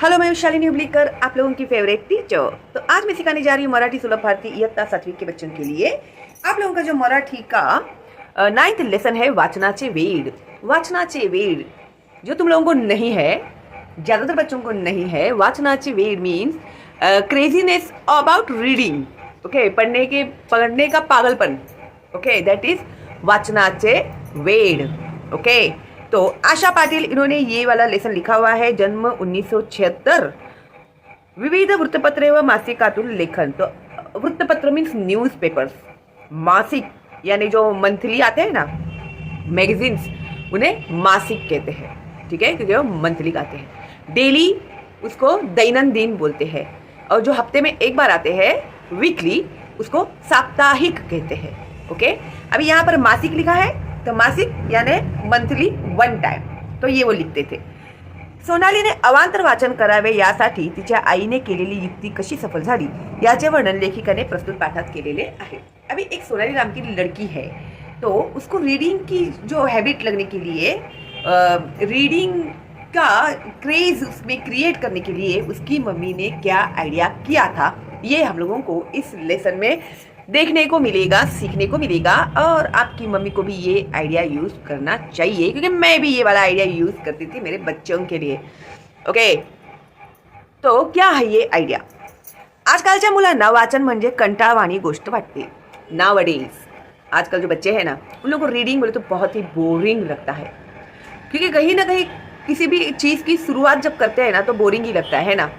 Hello, मैं शालिनी हुबलीकर, आप लोगों की फेवरेट टीचर। तो आज मैं सिखाने जा रही हूँ मराठी सुलभ भारती इयत्ता 7वी के बच्चों के लिए। आप लोगों का जो मराठी का 9th लेसन है वाचनाचे वेड। वाचनाचे वेड जो तुम लोगों को नहीं है, ज़्यादातर बच्चों को नहीं है। वाचनाचे वेड means craziness about reading. Okay, पढ़ने का पागलपन। ओके, दैट इज वाचनाचे वेड। ओके, तो आशा पाटिल इन्होंने ये वाला लेसन लिखा हुआ है। जन्म 1976। विविध वृत्तपत्रे व मासिकातून लेखन। तो वृत्तपत्र मीन्स न्यूज़पेपर्स, मासिक यानी जो मंथली आते हैं ना मैगजीन्स, उन्हें मासिक कहते हैं। ठीक है, क्योंकि वो मंथली आते हैं। डेली उसको दैनंदिन बोलते हैं, और जो हफ्ते में एक बार आते हैं वीकली, उसको साप्ताहिक कहते हैं। ओके, अभी यहाँ पर मासिक लिखा है, तो मासिक यानी मंथली वन टाइम, तो ये वो लिखते थे। सोनालीने अवांतर वाचन करावे यासाठी तिच्या आईने केलेली युक्ती कशी सफल झाली याचे वर्णन लेखिकाने प्रस्तुत पाठात केलेले आहे। अभी एक सोनाली नाम की लड़की है, तो उसको रीडिंग की जो हैबिट लगने के लिए, रीडिंग का क्रेज उसमें क्रिएट करने के लिए उसकी मम्मी ने क्या आइडिया किया था, ये हम लोगों को इस लेसन में देखने को मिलेगा, सीखने को मिलेगा। और आपकी मम्मी को भी ये आइडिया यूज़ करना चाहिए, क्योंकि मैं भी ये वाला आइडिया यूज़ करती थी मेरे बच्चों के लिए। ओके, तो क्या है ये आइडिया? आजकालच्या मुलांना वाचन म्हणजे कंटाळवाणी गोष्ट वाटते। नावडेज आजकल जो बच्चे हैं ना, उन लोगों को रीडिंग बोले तो बहुत ही बोरिंग लगता है, क्योंकि कहीं ना कहीं किसी भी चीज़ की शुरुआत जब करते हैं ना तो बोरिंग ही लगता है ना।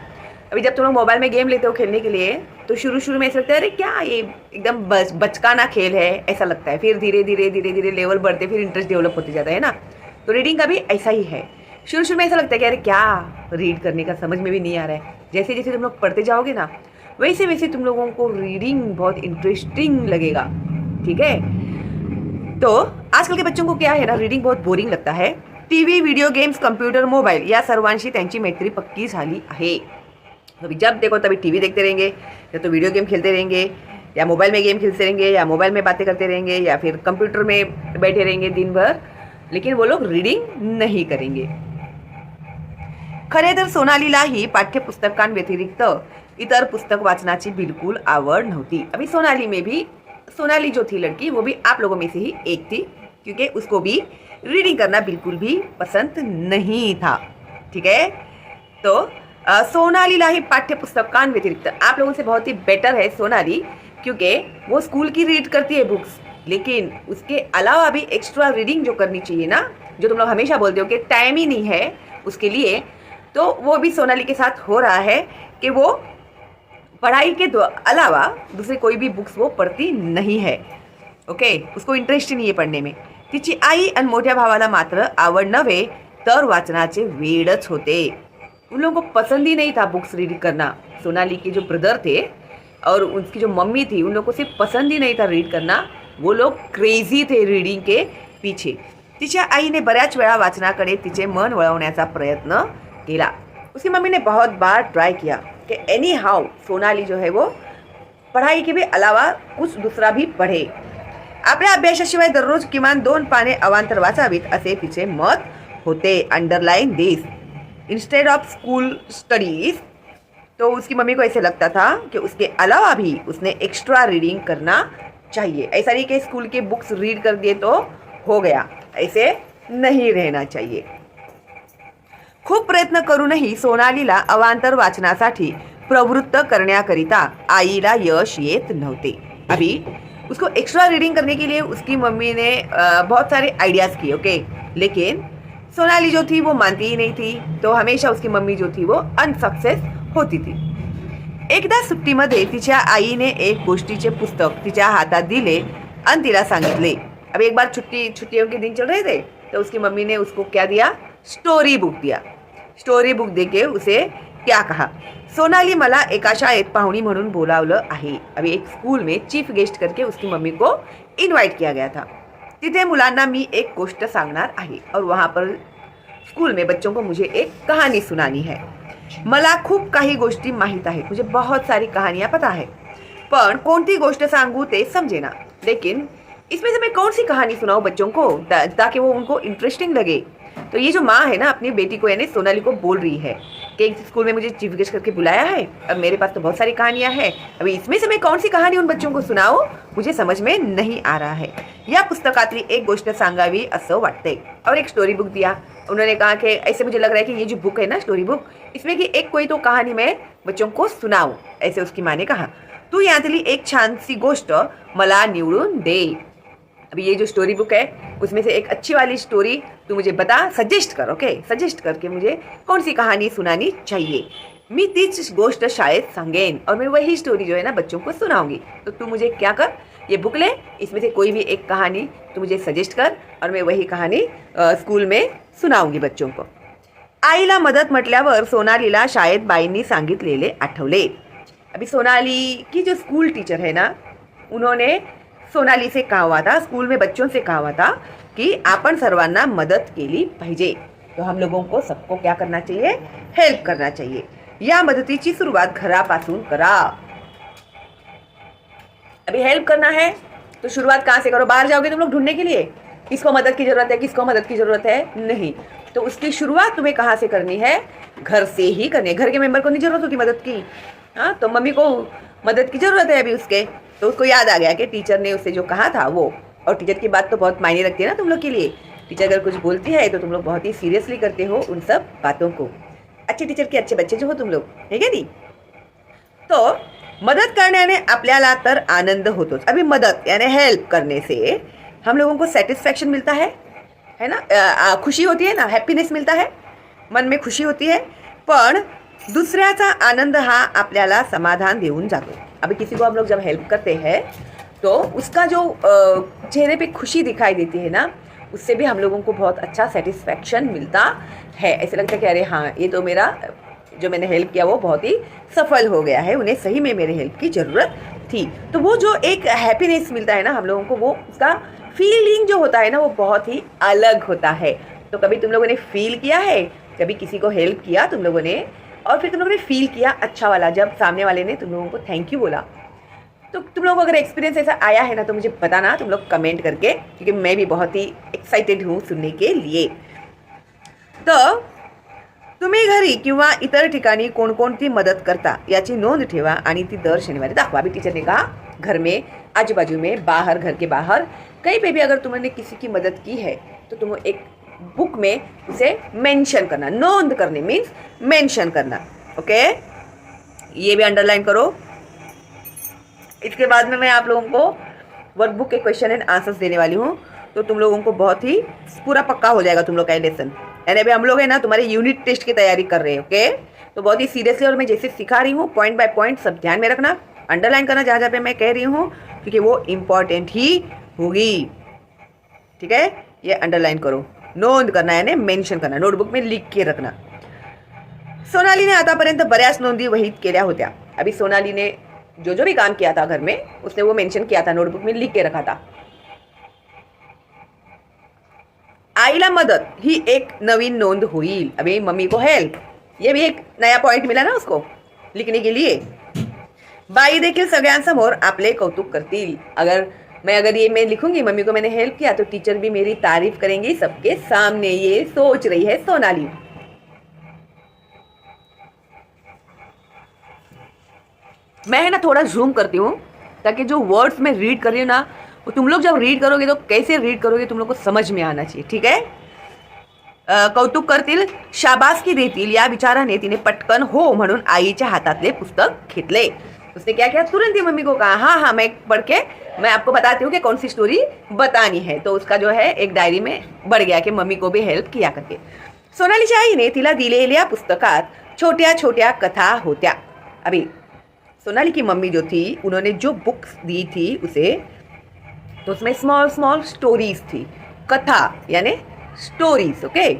अभी जब तुम लोग मोबाइल में गेम लेते हो खेलने के लिए, तो शुरू में ऐसा लगता है अरे क्या ये एकदम बचकाना खेल है, ऐसा लगता है। फिर धीरे धीरे लेवल बढ़ते, फिर इंटरेस्ट डेवलप होते जाता है ना। तो रीडिंग का भी ऐसा ही है। शुरू में ऐसा लगता है कि अरे क्या रीड करने का, समझ में भी नहीं आ रहा है। जैसे जैसे तुम लोग पढ़ते जाओगे ना, वैसे वैसे तुम लोगों को रीडिंग बहुत इंटरेस्टिंग लगेगा। ठीक है, तो आजकल के बच्चों को क्या है ना, रीडिंग बहुत बोरिंग लगता है। TV, video games, computer, mobile या सर्वांशी त्यांची मैत्री पक्की झाली आहे। अभी जब देखो तभी टीवी देखते रहेंगे, या तो वीडियो गेम खेलते रहेंगे, या मोबाइल में गेम खेलते रहेंगे, या मोबाइल में बातें करते रहेंगे, या फिर कंप्यूटर में बैठे रहेंगे दिन भर, लेकिन वो लोग रीडिंग नहीं करेंगे। खरे तर सोनालीलाही पाठ्यपुस्तकांव्यतिरिक्त इतर पुस्तक वाचनाची बिल्कुल आवड नव्हती। अभी सोनाली जो थी लड़की, वो भी आप लोगों में से ही एक थी, क्योंकि उसको भी रीडिंग करना बिल्कुल भी पसंद नहीं था। ठीक है, तो सोनालीलाही पाठ्यपुस्तकांव्यतिरिक्त, आप लोगों से बहुत ही बेटर है सोनाली, क्योंकि वो स्कूल की रीड करती है बुक्स, लेकिन उसके अलावा भी एक्स्ट्रा रीडिंग जो करनी चाहिए ना, जो तुम लोग हमेशा बोलते हो कि टाइम ही नहीं है उसके लिए, तो वो भी सोनाली के साथ हो रहा है कि वो पढ़ाई के अलावा दूसरे कोई भी बुक्स वो पढ़ती नहीं है। ओके, उसको इंटरेस्ट ही नहीं है पढ़ने में। तिची आई आणि मोठ्या भावाला मात्र आवड नव्हे तर वाचनाचे वेडच होते। उन लोगों को पसंद ही नहीं था बुक्स रीड करना। सोनाली के जो ब्रदर थे और उसकी जो मम्मी थी, उन लोगों को सिर्फ पसंद ही नहीं था रीड करना, वो लोग क्रेजी थे रीडिंग के पीछे। तिच्या आईने बऱ्याच वेळा वाचनाकडे तिचे मन वळवण्याचा प्रयत्न केला। उसकी मम्मी ने बहुत बार ट्राई किया कि एनी हाउ सोनाली जो है वो पढ़ाई के भी अलावा कुछ दूसरा भी पढ़े। आपल्या अभ्यासाशिवाय दररोज किमान 2 पाने अवांतर वाचावीत असे तिचे मत होते। Underline this instead of school studies. तो उसकी मम्मी को ऐसे लगता था कि उसके अलावा भी उसने एक्स्ट्रा रीडिंग करना चाहिए। ऐसा नहीं कि स्कूल के बुक्स रीड कर दिए तो हो गया, ऐसे नहीं रहना चाहिए। खूप प्रयत्न करूनही सोनालीला अवांतर वाचनासाठी प्रवृत्त करण्याकरिता आईला यश येत नव्हते। अभी उसको एक्स्ट्रा रीडिंग करने के लिए उसकी मम्मी ने बहुत सारे आइडियाज़ किए। ओके, लेकिन सोनाली जो थी वो मानती ही नहीं थी, तो हमेशा उसकी मम्मी जो थी वो अनसक्सेस होती थी। एकदा सुट्टीमध्ये तिच्या आईने एक गोष्टीचे पुस्तक तिच्या हातात दिले आणि तिला सांगितले। अब एक बार छुट्टियों के दिन चल रहे थे, तो उसकी मम्मी ने उसको क्या दिया, स्टोरी बुक दिया। स्टोरी बुक देके उसे क्या कहा, सोनाली मला एका शाळेत पाहुणी म्हणून बोलावलं आहे। अभी एक स्कूल में चीफ गेस्ट करके उसकी मम्मी को इनवाइट किया गया था। तिथे मुलांना मी एक गोष्ट सांगणार आहे, और वहाँ पर स्कूल में बच्चों को मुझे एक कहानी सुनानी है। मला खूप काही गोष्टी माहीत आहेत, मुझे बहुत सारी कहानियाँ पता है, पण कोणती गोष्ट सांगू ते समझेना। लेकिन इसमें से मैं कौन सी कहानी सुनाऊँ बच्चों को ताकि वो उनको इंटरेस्टिंग लगे। तो ये जो माँ है ना अपनी बेटी को यानी सोनाली को बोल रही है कि एक स्कूल में मुझे चीफ गेस्ट करके बुलाया है, अब मेरे पास तो बहुत सारी कहानियां हैं, अभी इसमें से मैं कौन सी कहानी उन बच्चों को सुनाऊं, मुझे समझ में नहीं आ रहा है। या पुस्तकातली एक गोष्ट सांगावी असं वाटते, और एक स्टोरी बुक दिया। उन्होंने कहा कि ऐसे मुझे लग रहा है कि ये जो बुक है ना स्टोरी बुक, इसमें कि एक कोई तो कहानी मैं बच्चों को सुनाऊं, ऐसे उसकी माँ ने कहा। तू यातली एक छानसी गोष्ट मला निवडून दे। अभी ये जो स्टोरी बुक है उसमें से एक अच्छी वाली स्टोरी तू मुझे बता, सजेस्ट कर, ओके, सजेस्ट करके मुझे कौन सी कहानी सुनानी चाहिए। मी तीच गोष्ट शायद सांगेन, और मैं वही स्टोरी जो है ना बच्चों को सुनाऊंगी। तो तू मुझे क्या कर, ये बुक ले, इसमें से कोई भी एक कहानी तू मुझे सजेस्ट कर और मैं वही कहानी स्कूल में सुनाऊंगी बच्चों को। आईला मदत म्हटल्यावर सोनालीला शायद बाईंनी सांगितलेले आठवले। अभी सोनाली की जो स्कूल टीचर है ना, उन्होंने सोनाली से कहा हुआ था, स्कूल में बच्चों से कहा हुआ था कि आपण सर्वांना मदत केली पाहिजे। तो हम लोगों को सबको क्या करना चाहिए, हेल्प करना चाहिए। या मदतीची सुरुवात घरापासून करा। अभी हेल्प करना है तो शुरुआत कहाँ से करो, बाहर जाओगे तुम लोग ढूंढने के लिए किसको मदद की जरूरत है, किसको मदद की जरूरत है, नहीं। तो उसकी शुरुआत तुम्हें कहाँ से करनी है, घर से ही करनी है। घर के मेंबर को नहीं जरूरत होती मदद की, हाँ, तो मम्मी को मदद की जरूरत है अभी उसके। तो उसको याद आ गया कि टीचर ने उससे जो कहा था वो, और टीचर की बात तो बहुत मायने रखती है ना तुम लोग के लिए। टीचर अगर कुछ बोलती है तो तुम लोग बहुत ही सीरियसली करते हो उन सब बातों को। अच्छे टीचर के अच्छे बच्चे जो हो तुम लोग, ठीक है नी। तो मदत करण्याने आपल्याला तर आनंद होतोच। अभी मदत यानी हेल्प करने से हम लोगों को सेटिस्फैक्शन मिलता है ना, खुशी होती है ना, हैप्पीनेस मिलता है, मन में खुशी होती है। पण दुसऱ्याचा आनंद हा आपल्याला समाधान देऊन जातो। अभी किसी को हम लोग जब हेल्प करते हैं तो उसका जो चेहरे पे खुशी दिखाई देती है ना, उससे भी हम लोगों को बहुत अच्छा सेटिस्फैक्शन मिलता है। ऐसे लगता है कि अरे हाँ, ये तो मेरा जो मैंने हेल्प किया वो बहुत ही सफल हो गया है, उन्हें सही में मेरे हेल्प की ज़रूरत थी। तो वो जो एक हैप्पीनेस मिलता है ना हम लोगों को, वो उसका फीलिंग जो होता है ना वो बहुत ही अलग होता है। तो कभी तुम लोगों ने फील किया है, कभी किसी को हेल्प किया तुम लोगों ने, और फिर तुम लोगों ने फील किया अच्छा वाला, जब सामने वाले ने तुम लोगों को थैंक यू बोला। तो तुम लोगों को अगर एक्सपीरियंस ऐसा आया है ना तो मुझे बताना तुम लोग कमेंट करके, क्योंकि मैं भी बहुत ही एक्साइटेड हूँ सुनने के लिए। तो तुम्ही घरी किंवा इतर ठिकाणी कोणकोणती मदत करता याची नोंद ठेवा आणि ती दर शनिवारी दाखवा। अभी टीचर ने कहा घर में, आजू बाजू में, बाहर, घर के बाहर कहीं पे भी अगर तुमने किसी की मदद की है तो तुम एक बुक में उसे मेंशन करना। नोंद करने मीन्स मेंशन करना, ओके, ये भी अंडरलाइन करो। इसके बाद में मैं आप लोगों को वर्कबुक के क्वेश्चन एंड आंसर्स देने वाली हूँ, तो तुम लोगों को बहुत ही पूरा पक्का हो जाएगा तुम लोग का लेसन। यानी अभी हम लोग है ना तुम्हारे यूनिट टेस्ट की तैयारी कर रहे हैं, ओके। तो बहुत ही सीरियसली, और मैं जैसे सिखा रही हूँ पॉइंट बाय पॉइंट सब ध्यान में रखना, अंडरलाइन करना जहाँ जहाँ पे मैं कह रही हूँ, क्योंकि वो इम्पॉर्टेंट ही होगी, ठीक है। ये अंडरलाइन करो, नोंद करना यानी मेंशन करना, नोटबुक में लिख के रखना। सोनालीने आतापर्यंत बऱ्याच नोंदी वहीत केल्या होत्या। अभी सोनाली ने जो जो भी काम किया था घर में उसने वो मेंशन किया था, नोटबुक में लिख के रखा था। आईला मदत ही एक नवीन नोंद होईल। अभी मम्मी को हेल्प, ये भी एक नया पॉइंट मिला ना उसको लिखने के लिए। बाई देखील सगळ्यांसमोर आपले कौतुक करतील। अगर ये मैं लिखूंगी मम्मी को मैंने हेल्प किया तो टीचर भी मेरी तारीफ करेंगी सबके सामने, ये सोच रही है सोनाली। मैं है ना थोड़ा जूम करती हूँ ताकि जो वर्ड्स मैं रीड कर रही हूँ ना, वो तुम लोग जब रीड करोगे तो कैसे रीड करोगे तुम लोग को समझ में आना चाहिए, ठीक है। कौतुक करतील, शाबासकी देतील या विचाराने तिने पटकन हो म्हणून आईच्या हातातले पुस्तक घेतले। उसने क्या किया, तुरंत ही मम्मी को कहा हाँ हाँ मैं पढ़ के मैं आपको बताती हूँ कि कौन सी स्टोरी बतानी है। तो उसका जो है एक डायरी में बढ़ गया कि मम्मी को भी हेल्प किया करके। सोनालीच्या आईने तिला दिलेल्या पुस्तकात छोट्या छोट्या कथा होत्या। अभी सोनाली की मम्मी जो थी उन्होंने जो बुक्स दी थी उसे, तो उसमें स्मॉल स्मॉल स्टोरीज थी, कथा यानी स्टोरीज, ओके।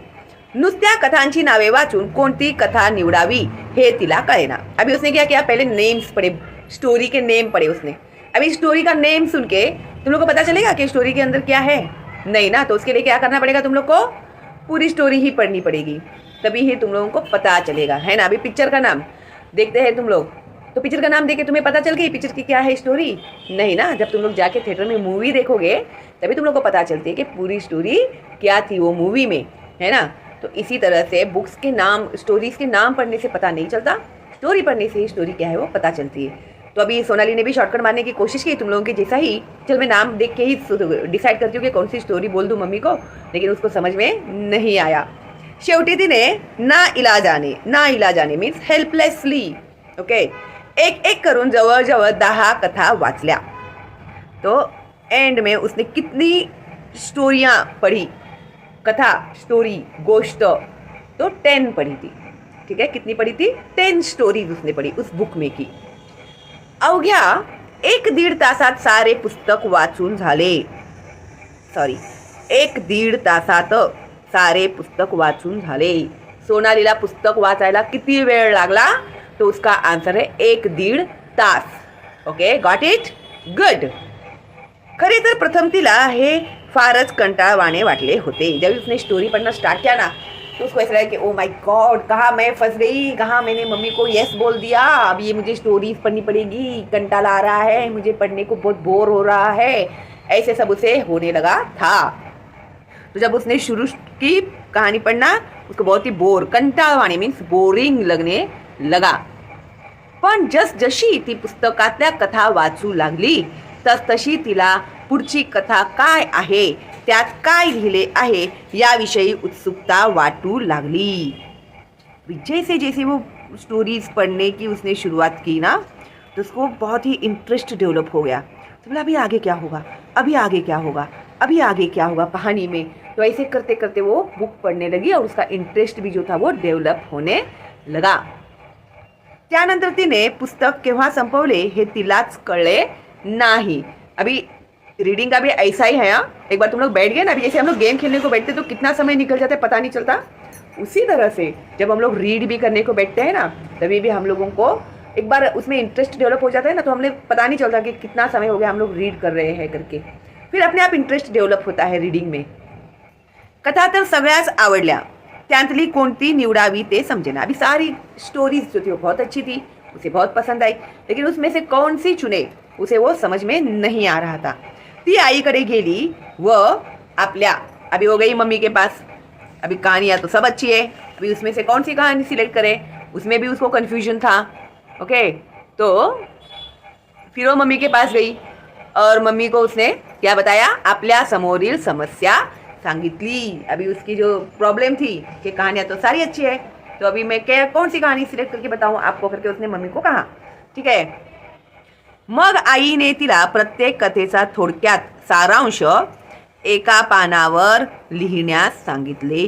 नुसत्या कथांची नावे वाचून कोणती कथा निवडावी हे तिला कळेना। अभी उसने क्या किया, पहले नेम्स पढ़े, स्टोरी के नेम पढ़े उसने। अभी स्टोरी का नेम सुन के तुम लोग को पता चलेगा कि स्टोरी के अंदर क्या है, नहीं ना। तो उसके लिए क्या करना पड़ेगा, तुम लोग को पूरी स्टोरी ही पढ़नी पड़ेगी, तभी ही तुम लोगों को पता चलेगा, है ना। अभी पिक्चर का नाम देखते हैं तुम लोग, तो पिक्चर का नाम देख के तुम्हें पता चल गई पिक्चर की क्या है स्टोरी, नहीं ना। जब तुम लोग जाके थिएटर में मूवी देखोगे तभी तुम लोग को पता चलती है कि पूरी स्टोरी क्या थी वो मूवी में, है ना। तो इसी तरह से बुक्स के नाम, स्टोरीज के नाम पढ़ने से पता नहीं चलता, स्टोरी पढ़ने से ही स्टोरी क्या है वो पता चलती है। तो अभी सोनाली ने भी शॉर्टकट मारने की कोशिश की तुम लोगों के जैसा ही, चल मैं नाम देख के ही डिसाइड करती हूँ कि कौन सी स्टोरी बोल दूँ मम्मी को, लेकिन उसको समझ में नहीं आया। शेवटी तिने ना इलाजाने मीन्स हेल्पलेसली ओके एक एक करून जवळजवळ 10 कथा वाचल्या। तो एंड में उसने कितनी स्टोरियाँ पढ़ी, कथा, स्टोरी, गोष्ट, तो 10 पढ़ी थी। ठीक है, कितनी पढ़ी थी? 10 स्टोरीज उसने पढ़ी उस बुक में की। अवघ्या 1-1.5 तासात सारे पुस्तक वाचून झाले। सॉरी, 1-1.5 तासात सारे पुस्तक वाचून झाले। सोनालीला पुस्तक वाचायला किती वेळ लागला? तो उसका आंसर है 1-1.5 तास। Okay, got it, good. खरे तर प्रथम तिला हे फारच कंटाळवाणे वाटले होते। जब उसने स्टोरी पढ़ना स्टार्ट किया ना तो उसको ऐसा लगा कि ओ माय गॉड, कहाँ मैं फंस गई, कहाँ मैंने मम्मी को यस बोल दिया, अब ये मुझे स्टोरीज पढ़नी पड़ेगी, कंटाला आ रहा है, मुझे पढ़ने को बहुत बोर हो रहा है, ऐसे सब उसे होने लगा था। तो जब उसने शुरू की कहानी पढ़ना उसको बहुत ही कंटाळवाणे मीन्स बोरिंग लगने लगा। पण जशी ती पुस्तकातल्या कथा वाचू लागली तशी तिला पुढची कथा काय आहे, त्यात काय लिहिले आहे याविषयी उत्सुकता वाटू लागली। जैसे जैसे वो स्टोरीज पढ़ने की उसने शुरुआत की ना तो उसको बहुत ही इंटरेस्ट डेवलप हो गया। तो बोला अभी आगे क्या होगा, अभी आगे क्या होगा, अभी आगे क्या होगा कहानी में। तो ऐसे करते करते वो बुक पढ़ने लगी और उसका इंटरेस्ट भी जो था वो डेवलप होने लगा। त्यानंतर तिने पुस्तक केव्हा संपवले हे तिलाच कळले नहीं। अभी रीडिंग का भी ऐसा ही है। एक बार तुम लोग बैठ गए ना, अभी जैसे हम लोग गेम खेलने को बैठते तो कितना समय निकल जाता है पता नहीं चलता, उसी तरह से जब हम लोग रीड भी करने को बैठते हैं ना तभी भी हम लोगों को एक बार उसमें इंटरेस्ट डेवलप हो जाता है ना, तो हमने पता नहीं चलता कि कितना समय हो गया हम लोग रीड कर रहे हैं करके, फिर अपने आप इंटरेस्ट डेवलप होता है रीडिंग में। कथा तर सगळ्याच आवडल्या, त्यातली कोणती निवडावी ते समझेना। अभी सारी स्टोरीज जो थी वो बहुत अच्छी थी, उसे बहुत पसंद आई, लेकिन उसमें से कौन सी चुने उसे वो समझ में नहीं आ रहा था। ती आईकडे गेली व आपल्या, अभी हो गई मम्मी के पास, अभी कहानियाँ तो सब अच्छी है, अभी उसमें से कौन सी कहानी सिलेक्ट करे, उसमें भी उसको कन्फ्यूजन था। ओके, तो फिर वो मम्मी के पास गई और मम्मी को उसने क्या बताया, आपल्या समोरील समस्या सांगितली। अभी उसकी जो प्रॉब्लम थी कि कहानियाँ तो सारी अच्छी है, तो अभी मैं क्या कौन सी कहानी सिलेक्ट करके बताऊँ आपको करके उसने मम्मी को कहा। ठीक है, मग आईने तिला प्रत्येक कथेचा थोडक्यात सारांश एका पानावर लिहिण्यास सांगितले।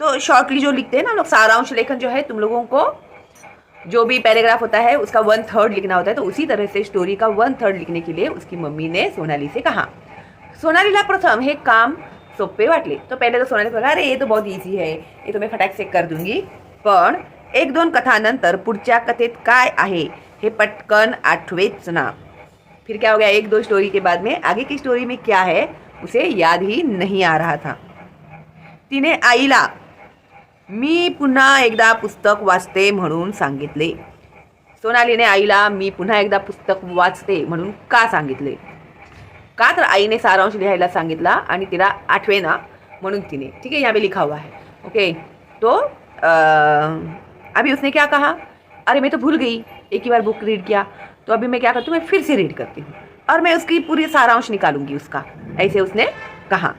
तो शॉर्टली जो लिखते हैं ना हम लोग, सारांश लेखन जो है तुम लोगों को जो भी पैराग्राफ होता है उसका 1/3 लिखना होता है, तो उसी तरह से स्टोरी का 1/3 लिखने के लिए उसकी मम्मी ने सोनाली से कहा। सोनालीला प्रथम हे काम सोपे वाटले। तो पहले तो सोनाली बोला अरे ये तो बहुत इजी है, ये तो मैं फटाक से कर दूंगी, पण 1-2 कथानंतर पुढच्या कथेत काय आहे हे पटकन आठवेच ना। फिर क्या हो गया, 1-2 स्टोरी के बाद में आगे की स्टोरी में क्या है उसे याद ही नहीं आ रहा था। तिने आईला मी पुन्हा एकदा पुस्तक वाचते म्हणून सांगितले। सोनालीने आईला मी पुन्हा एकदा पुस्तक वाचते म्हणून का सांगितले? का तर आईने सारांश लिहायला सांगितला आणि तिला आठवेना म्हणून तिने, ठीक है यहाँ पे लिखा हुआ है। ओके, तो अभी उसने क्या कहा, अरे मैं तो भूल गई, एक ही बार बुक रीड किया, तो अभी मैं क्या करती हूँ, मैं फिर से रीड करती हूँ और मैं उसकी पूरी सारांश निकालूंगी उसका, ऐसे उसने कहा।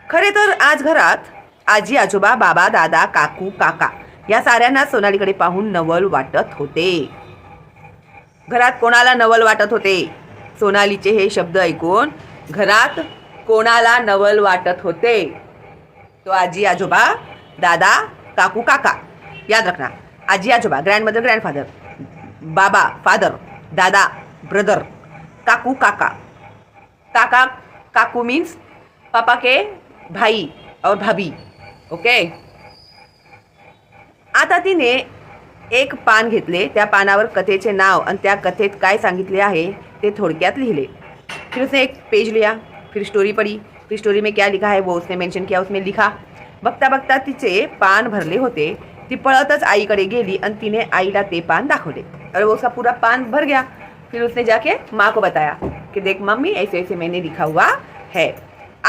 खरे तर आज घरात आजी आजोबा बाबा दादा काकू काका या साऱ्यांना सोनालीकडे पाहून नवल वाटत होते। घरात कोणाला नवल वाटत होते? सोनालीचे हे शब्द ऐकून घरात कोणाला नवल वाटत होते? तो आजी आजोबा दादा काकू काका, याद रखना, आजी आजोबा ग्रैंडमदर ग्रैंडफादर, बाबा फादर, दादा ब्रदर, काकू काका, काका काकू मीन्स पापा के भाई और भाभी। ओके, आता तिने एक पान घेतले, त्या पानावर कथेचे नाव आणि त्या कथेत काय सांगितले आहे ते थोडक्यात लिहिले। फिर उसने एक पेज लिया, फिर स्टोरी पढ़ी, फिर स्टोरी में क्या लिखा है वो उसने मेंशन किया, उसमें लिखा। बघता बघता तिचे पान भरले होते, ती पळतच आईकडे गेली आणि तिने आईला ते पान दाखवले और वो उसका पूरा पान भर गया। फिर उसने जाके माँ को बताया कि देख मम्मी ऐसे ऐसे मैंने लिखा हुआ है।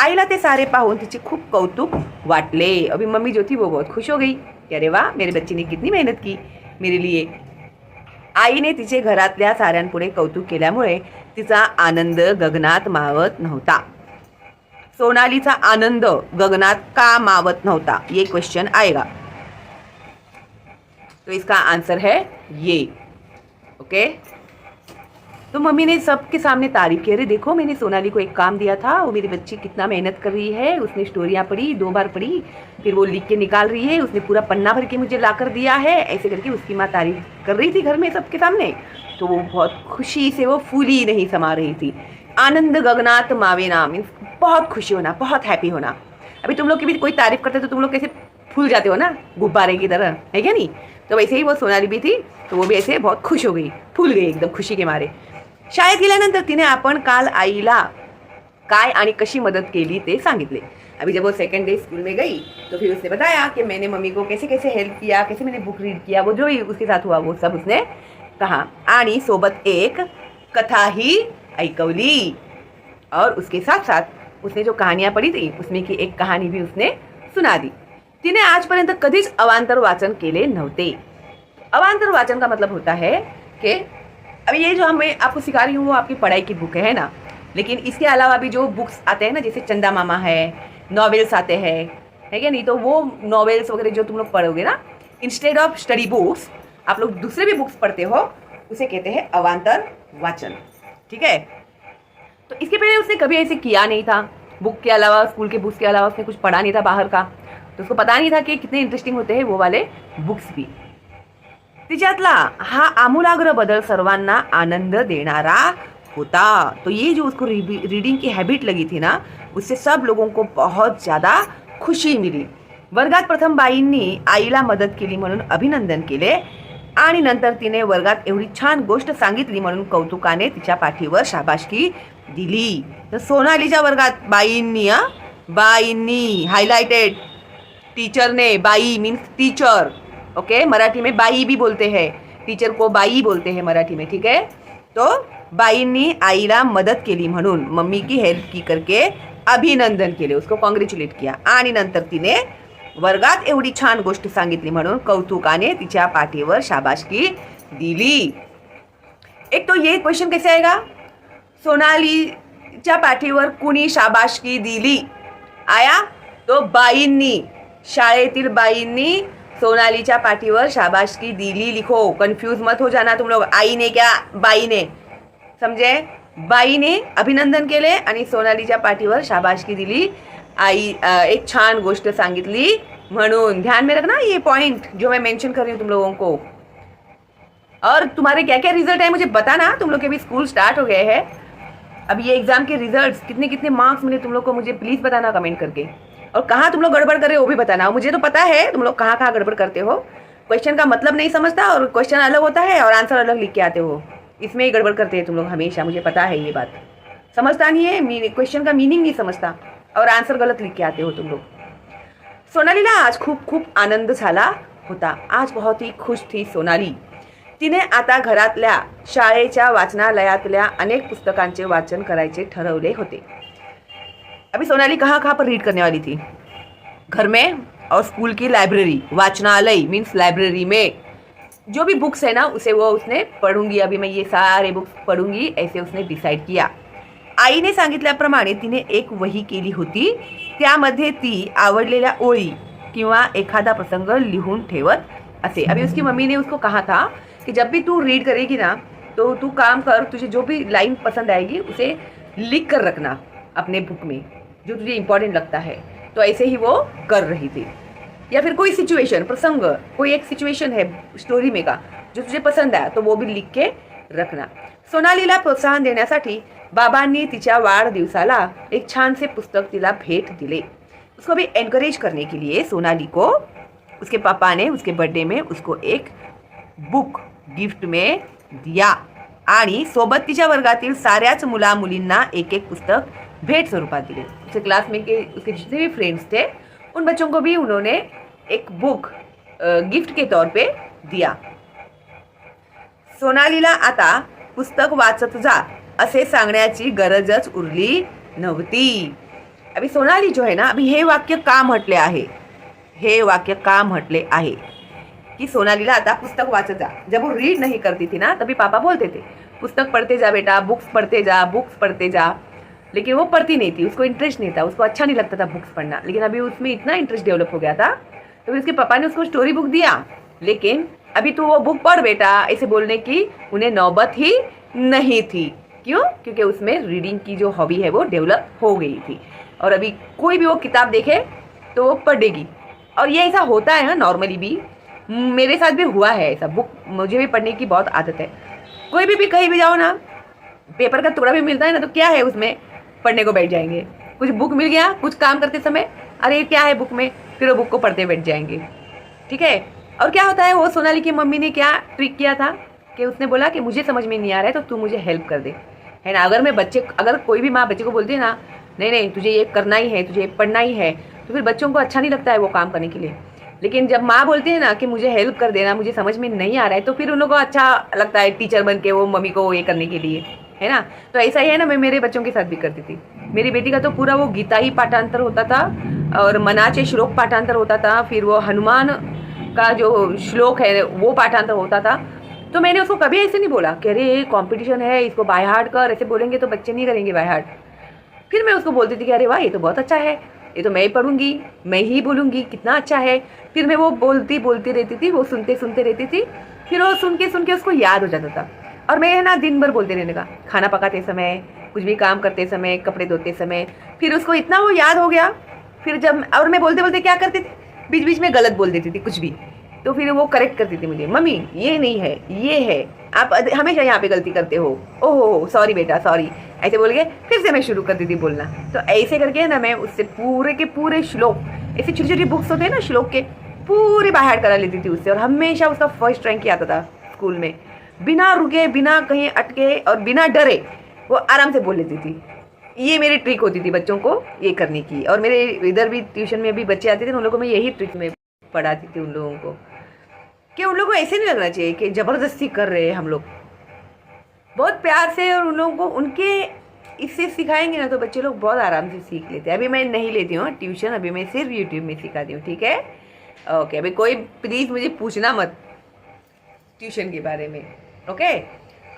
आईला ते सारे पाहून तिचे खूप कौतुक वाटले। अभी मम्मी जो थी वो बहुत खुश हो गई कि अरे वाह, मेरे बच्चे ने कितनी मेहनत की मेरे लिए। आईने तिचे घरातल्या साऱ्यांपुढे कौतुक केल्यामुळे तिचा आनंद गगनात मावत नव्हता। सोनालीचा आनंद गगनात का मावत नव्हता, ये क्वेश्चन आएगा। तो इसका आंसर है ये। ओके, तो मम्मी ने सबके सामने तारीफ की, अरे देखो मैंने सोनाली को एक काम दिया था, वो मेरी बच्ची कितना मेहनत कर रही है, उसने स्टोरियाँ पढ़ी, 2 बार पढ़ी, फिर वो लिख के निकाल रही है, उसने पूरा पन्ना भर के मुझे ला कर दिया है। ऐसे करके उसकी माँ तारीफ कर रही थी घर में सबके सामने। तो वो बहुत खुशी से वो फूली नहीं समा रही थी। आनंद गगनात मावेना मीन्स बहुत खुशी होना, बहुत हैप्पी होना। अभी तुम लोग की भी कोई तारीफ करते तो तुम लोग कैसे फूल जाते हो ना, गुब्बारे की तरह, है क्या नहीं? तो वैसे ही वो सोनाली भी थी, तो वो भी ऐसे बहुत खुश हो गई, फूल गई एकदम खुशी के मारे। शाळेत गेल्यानंतर तिने आपण काल आईला काय आणि कशी मदत केली ते सांगितले। अभी जब वो सेकंड डे स्कूल में गई तो फिर उसने बताया कि मैंने मम्मी को कैसे कैसे हेल्प किया, कैसे मैंने बुक रीड किया, वो जो ही उसके साथ हुआ वो सब उसने कहा आणि सोबत एक कथाही ऐकवली। और उसके साथ साथ उसने जो कहानियाँ पढ़ी थी उसमें की एक कहानी भी उसने सुना दी। तिने आजपर्यंत कधीच अवांतर वाचन केले नव्हते। अवांतर वाचन का मतलब होता है कि अभी ये जो मैं आपको सिखा रही हूँ वो आपकी पढ़ाई की बुक है ना, लेकिन इसके अलावा भी जो बुक्स आते हैं ना, जैसे चंदा मामा है, नॉवेल्स आते हैं, है क्या नहीं, तो वो नॉवेल्स वगैरह जो तुम लोग पढ़ोगे ना, इंस्टेड ऑफ स्टडी बुक्स आप लोग दूसरे भी बुक्स पढ़ते हो, उसे कहते हैं अवांतर वाचन। ठीक है, तो इसके पहले उसने कभी ऐसे किया नहीं था। बुक के अलावा, स्कूल के बुक्स के अलावा उसने कुछ पढ़ा नहीं था बाहर का, तो उसको पता नहीं था कि कितने इंटरेस्टिंग होते हैं वो वाले बुक्स भी। तिच्यातला हा आमूलाग्र बदल सर्वांना आनंद देणारा होता। तो ये जो उसको रीडिंग की हैबिट लगी थी ना, उससे सब लोगों को बहुत ज़्यादा खुशी मिली। वर्गात प्रथम बाईंनी आईला मदत केली म्हणून अभिनंदन केले आणि नंतर तिने वर्गात एवढी छान गोष्ट सांगितली म्हणून कौतुकाने तिच्या पाठीवर शाबासकी दिली। तर सोनालीच्या वर्गात बाईंनी हायलाइटेड, टीचर ने, बाई मीन्स टीचर, ओके, मराठी में बाई भी बोलते हैं, टीचर को बाई बोलते हैं मराठी में, ठीक है। तो बाईंनी आईला मदत केली म्हणून मम्मी की हेल्प की करके अभिनंदन केले, उसको कॉन्ग्रॅच्युलेट किया आणि नंतर तिने वर्गात एवढी छान गोष्ट सांगितली म्हणून कौतुकाने तिच्या पाठीवर शाबासकी दिली। एक तो ये क्वेश्चन कैसे आएगा, सोनालीच्या पाठीवर कुणी शाबासकी दिली आया, तो बाईंनी, शाळेतील बाईंनी सोनालीच्या पाठीवर शाबासकी दिली लिखो, कंफ्यूज मत हो जाना तुम लोग, आई ने क्या बाई ने, समझे? बाई ने अभिनंदन केले आणि सोनालीच्या पाठीवर शाबासकी दिली, आई एक छान गोष्ट सांगितली म्हणून। ध्यान में रखना ये पॉइंट जो मैं मेंशन कर रही हूँ तुम लोगों को। और तुम्हारे क्या क्या रिजल्ट है मुझे बताना, तुम लोग के भी स्कूल स्टार्ट हो गए हैं, अब ये एग्जाम के रिजल्ट्स कितने कितने मार्क्स मिले तुम लोग को मुझे प्लीज़ बताना कमेंट करके, और कहाँ तुम लोग गड़बड़ कर रहे हो वो भी बताना। मुझे तो पता है तुम लोग कहाँ कहाँ गड़बड़ करते हो, क्वेश्चन का मतलब नहीं समझता और क्वेश्चन अलग होता है और आंसर अलग लिख के आते हो, इसमें ही गड़बड़ करते हैं तुम लोग हमेशा, मुझे पता है ये बात। समझता नहीं है, क्वेश्चन का मीनिंग नहीं समझता और आंसर गलत लिख के आते हो तुम लोग। सोनालीला आज खूप खूप आनंद झाला होता, आज बहुत ही खुश थी सोनाली। तिने आता घरातल्या, शाळेच्या वाचनालयातल्या अनेक पुस्तकांचे वाचन करायचे ठरवले होते। अभी सोनाली कहाँ पर रीड करने वाली थी, घर में और स्कूल की लाइब्रेरी, वाचनालय मीन्स लाइब्रेरी में जो भी बुक्स है ना उसे वो उसने पढ़ूंगी, अभी मैं ये सारे बुक्स पढ़ूंगी ऐसे उसने डिसाइड किया। आईने सांगितल्याप्रमाणे तिने एक वही केली होती, त्यामध्ये ती आवडलेल्या ओळी किंवा एखादा प्रसंग लिहून ठेवत असे। अभी उसकी मम्मी ने उसको कहा था कि जब भी तू रीड करेगी ना तो तू काम कर, तुझे जो भी लाइन पसंद आएगी उसे लिख कर रखना अपने बुक में, जो तुझे इंपॉर्टेंट लगता है। तो ऐसे ही वो कर रही थी, या फिर कोई सिचुएशन, प्रसंग, कोई एक सिचुएशन है स्टोरी में का जो तुझे पसंद आया तो वो भी लिख के रखना। सोनालीला प्रोत्साहन देण्यासाठी बाबांनी तिच्या वाढदिवसाला एक छान से पुस्तक तिला भेट दिले। उसको भी एनकरेज करने के लिए सोनाली को उसके पापा ने उसके बर्थडे में उसको एक बुक गिफ्ट में दिया आणि सोबत तिच्या वर्गातील साऱ्याच मुला मुलींना एक एक पुस्तक भेंट स्वरूपात दिले। उसके क्लास में के उसके जितने भी फ्रेंड्स थे उन बच्चों को भी उन्होंने एक बुक गिफ्ट के तौर पे दिया। सोनालीला आता पुस्तक वाचत जा असे सांगण्याची गरजच उरली नव्हती। अभी सोनाली जो है ना, अभी हे वाक्य का म्हटले आहे, हे वाक्य का म्हटले आहे की सोनालीला आता पुस्तक वाचत जा. जब वो रीड नहीं करती थी ना, तभी पापा बोलते थे पुस्तक पढ़ते जा बेटा, बुक्स पढ़ते जा, बुक्स पढ़ते जा. लेकिन वो पढ़ती नहीं थी, उसको इंटरेस्ट नहीं था, उसको अच्छा नहीं लगता था बुक्स पढ़ना. लेकिन अभी उसमें इतना इंटरेस्ट डेवलप हो गया था, तो उसके पापा ने उसको स्टोरी बुक दिया. लेकिन अभी तो वो बुक पढ़ बेटा ऐसे बोलने की उन्हें नौबत ही नहीं थी. क्यों? क्योंकि उसमें रीडिंग की जो हॉबी है वो डेवलप हो गई थी. और अभी कोई भी वो किताब देखे तो वो पढ़ेगी. और ये ऐसा होता है नॉर्मली भी, मेरे साथ भी हुआ है ऐसा. बुक मुझे भी पढ़ने की बहुत आदत है. कोई भी कहीं भी जाओ ना, पेपर का टुकड़ा भी मिलता है ना, तो क्या है उसमें पढ़ने को बैठ जाएंगे. कुछ बुक मिल गया कुछ काम करते समय, अरे ये क्या है बुक में, फिर वो बुक को पढ़ते बैठ जाएंगे. ठीक है. और क्या होता है, वो सोनाली की मम्मी ने क्या ट्रिक किया था कि उसने बोला कि मुझे समझ में नहीं आ रहा है तो तू मुझे हेल्प कर दे, है ना. अगर कोई भी माँ बच्चे को बोलती है ना, नहीं नहीं तुझे ये करना ही है, तुझे ये पढ़ना ही है, तो फिर बच्चों को अच्छा नहीं लगता है वो काम करने के लिए. लेकिन जब माँ बोलती है ना कि मुझे हेल्प कर देना, मुझे समझ में नहीं आ रहा है, तो फिर उन लोगों को अच्छा लगता है टीचर बन के वो मम्मी को ये करने के लिए, है ना. तो ऐसा ही है ना, मैं मेरे बच्चों के साथ भी करती थी. मेरी बेटी का तो पूरा वो गीता ही पाठांतर होता था, और मनाचे श्लोक पाठांतर होता था, फिर वो हनुमान का जो श्लोक है वो पाठांतर होता था. तो मैंने उसको कभी ऐसे नहीं बोला कि अरे कॉम्पिटिशन है इसको बाय हार्ट कर, ऐसे बोलेंगे तो बच्चे नहीं करेंगे बाय हार्ट. फिर मैं उसको बोलती थी कि अरे वाह ये तो बहुत अच्छा है, ये तो मैं ही पढ़ूंगी, मैं ही बोलूँगी, कितना अच्छा है. फिर मैं वो बोलती रहती थी, वो सुनते रहती थी. फिर वो सुन के उसको याद हो जाता था. और मैं है ना दिन भर बोलते रहने का, खाना पकाते समय, कुछ भी काम करते समय, कपड़े धोते समय, फिर उसको इतना वो याद हो गया. फिर जब और मैं बोलते क्या करती थी, बीच बीच में गलत बोल देती थी कुछ भी, तो फिर वो करेक्ट करती थी मुझे, मम्मी ये नहीं है ये है, आप हमेशा यहाँ पे गलती करते हो, ओहो सॉरी बेटा सॉरी, ऐसे बोल के फिर से मैं शुरू करती थी बोलना. तो ऐसे करके ना मैं उससे पूरे के पूरे श्लोक, ऐसे छोटी छोटी बुक्स होते हैं ना श्लोक के, पूरे बाहर करा लेती थी उससे. और हमेशा उसका फर्स्ट रैंक ही आता था स्कूल में, बिना रुके, बिना कहीं अटके और बिना डरे वो आराम से बोल लेती थी. ये मेरी ट्रिक होती थी बच्चों को ये करने की. और मेरे इधर भी ट्यूशन में भी बच्चे आते थे, उन लोगों को मैं यही ट्रिक में पढ़ाती थी उन लोगों को, कि उन लोगों को ऐसे नहीं लगना चाहिए कि ज़बरदस्ती कर रहे हैं हम लोग. बहुत प्यार से और उन लोगों को उनके इससे सिखाएंगे ना, तो बच्चे लोग बहुत आराम से सीख लेते हैं. अभी मैं नहीं लेती हूँ ट्यूशन, अभी मैं सिर्फ यूट्यूब में सिखाती हूँ. ठीक है, ओके. अभी कोई प्लीज़ मुझे पूछना मत ट्यूशन के बारे में, ओके.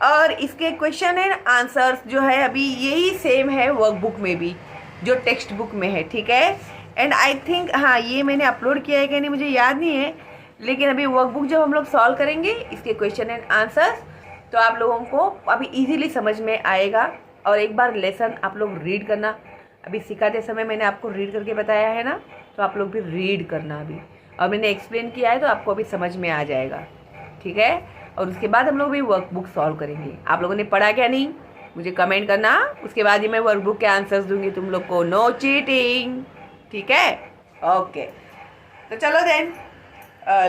और इसके क्वेश्चन एंड आंसर्स जो है अभी यही सेम है वर्कबुक में भी, जो टेक्स्ट बुक में है. ठीक है. एंड आई थिंक हाँ ये मैंने अपलोड किया है कि नहीं मुझे याद नहीं है, लेकिन अभी वर्कबुक जब हम लोग सॉल्व करेंगे इसके क्वेश्चन एंड आंसर्स, तो आप लोगों को अभी इजीली समझ में आएगा. और एक बार लेसन आप लोग रीड करना. अभी सिखाते समय मैंने आपको रीड करके बताया है ना, तो आप लोग भी रीड करना अभी. और मैंने एक्सप्लेन किया है तो आपको अभी समझ में आ जाएगा. ठीक है. और उसके बाद हम लोग भी वर्कबुक सॉल्व करेंगे. आप लोगों ने पढ़ा क्या नहीं मुझे कमेंट करना, उसके बाद ही मैं वर्कबुक के आंसर्स दूंगी तुम लोग को. No cheating. ठीक है, ओके. तो चलो देन,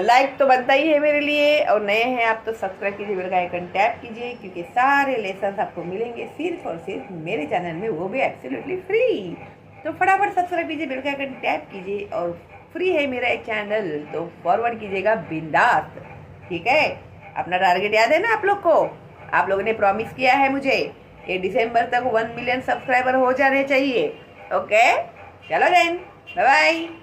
लाइक तो बनता ही है मेरे लिए, और नए हैं आप तो सब्सक्राइब कीजिए, बेल का आइकन टैप कीजिए, क्योंकि सारे लेसन्स आपको मिलेंगे सिर्फ और सिर्फ मेरे चैनल में, वो भी एब्सोल्युटली फ्री. तो फटाफट सब्सक्राइब कीजिए, बेल का आइकन टैप कीजिए, और फ्री है मेरा एक चैनल, तो फॉरवर्ड कीजिएगा बिंदास. ठीक है. अपना टारगेट याद है ना आप लोग को, आप लोगों ने प्रॉमिस किया है मुझे ये दिसंबर तक 1 मिलियन सब्सक्राइबर हो जाने चाहिए. ओके, चलो देन, बाय बाय.